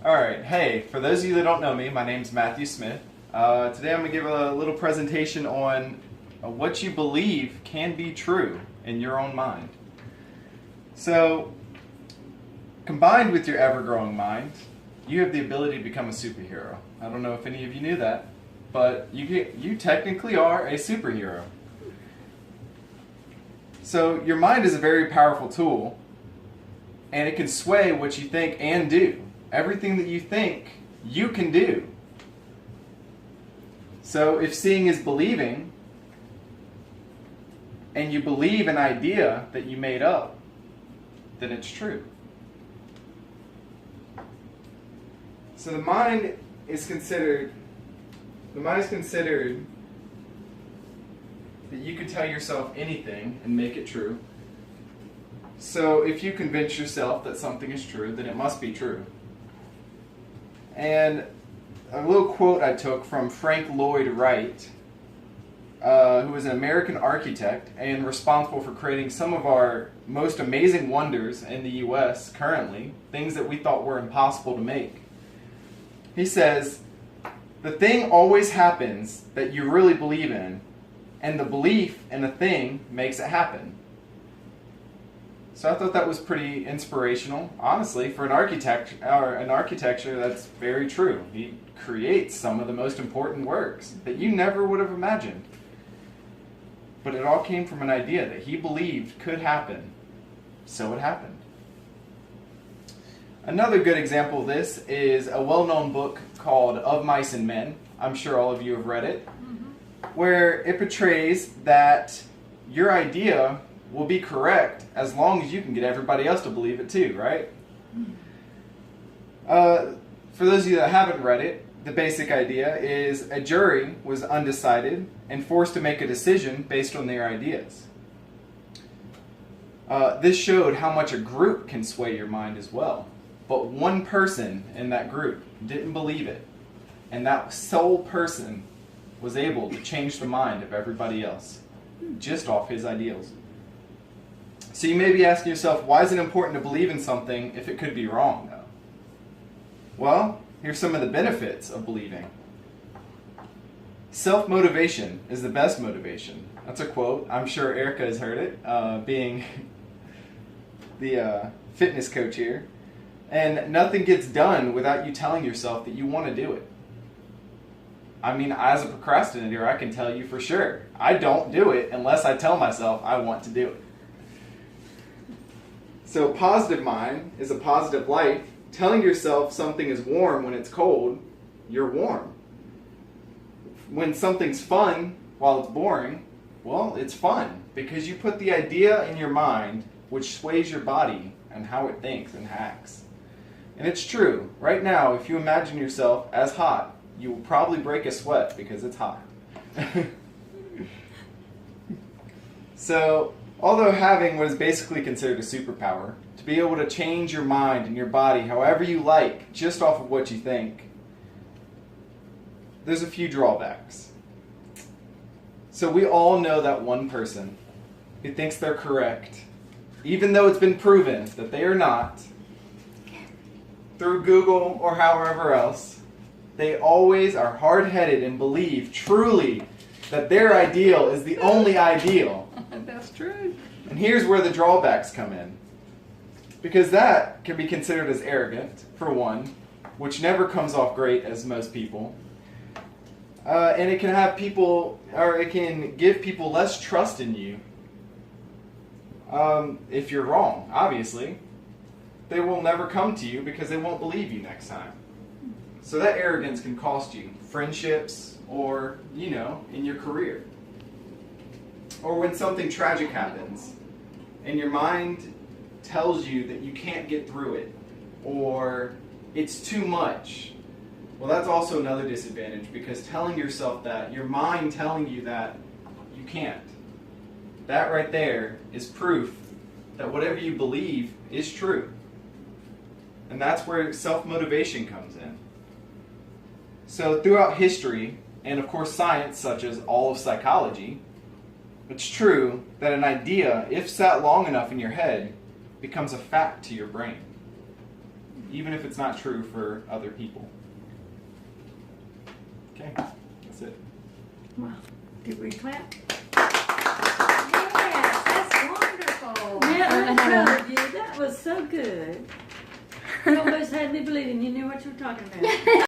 Alright, hey, for those of you that don't know me, my name's Matthew Smith. Today I'm going to give a little presentation on what you believe can be true in your own mind. So, combined with your ever-growing mind, you have the ability to become a superhero. I don't know if any of you knew that, but you technically are a superhero. So, your mind is a very powerful tool, and it can sway what you think and do. Everything that you think, you can do. So if seeing is believing, and you believe an idea that you made up, then it's true. So the mind is considered that you can tell yourself anything and make it true. So if you convince yourself that something is true, then it must be true. And a little quote I took from Frank Lloyd Wright, who is an American architect and responsible for creating some of our most amazing wonders in the U.S. currently, things that we thought were impossible to make. He says, "The thing always happens that you really believe in, and the belief in a thing makes it happen." So I thought that was pretty inspirational, honestly, for an architecture. That's very true. He creates some of the most important works that you never would have imagined. But it all came from an idea that he believed could happen. So it happened. Another good example of this is a well-known book called Of Mice and Men. I'm sure all of you have read it. Where it portrays that your idea will be correct as long as you can get everybody else to believe it too, right? For those of you that haven't read it, the basic idea is a jury was undecided and forced to make a decision based on their ideas. This showed how much a group can sway your mind as well. But one person in that group didn't believe it, and that sole person was able to change the mind of everybody else just off his ideals. So you may be asking yourself, why is it important to believe in something if it could be wrong, though? Well, here's some of the benefits of believing. Self-motivation is the best motivation. That's a quote. I'm sure Erica has heard it, being the fitness coach here. And nothing gets done without you telling yourself that you want to do it. I mean, as a procrastinator, I can tell you for sure, I don't do it unless I tell myself I want to do it. So positive mind is a positive life. Telling yourself something is warm when it's cold, you're warm. When something's fun while it's boring, well, it's fun because you put the idea in your mind which sways your body and how it thinks and acts. And it's true. Right now, if you imagine yourself as hot, you will probably break a sweat because it's hot. So, although having what is basically considered a superpower, to be able to change your mind and your body however you like, just off of what you think, there's a few drawbacks. So we all know that one person who thinks they're correct, even though it's been proven that they are not, through Google or however else. They always are hard-headed and believe truly that their ideal is the only ideal. That's true. And here's where the drawbacks come in. Because that can be considered as arrogant, for one, which never comes off great as most people. And it can have people, or it can give people less trust in you if you're wrong, obviously. They will never come to you because they won't believe you next time. So that arrogance can cost you friendships or, in your career. Or when something tragic happens and your mind tells you that you can't get through it or it's too much. Well, that's also another disadvantage because telling yourself that, your mind telling you that you can't. That right there is proof that whatever you believe is true. And that's where self-motivation comes in. So throughout history, and of course science such as all of psychology, it's true that an idea, if sat long enough in your head, becomes a fact to your brain. even if it's not true for other people. Okay, that's it. Well, did we clap? Yes, that's wonderful. Yeah, I'm proud of you. That was so good. You almost had me believing you knew what you were talking about.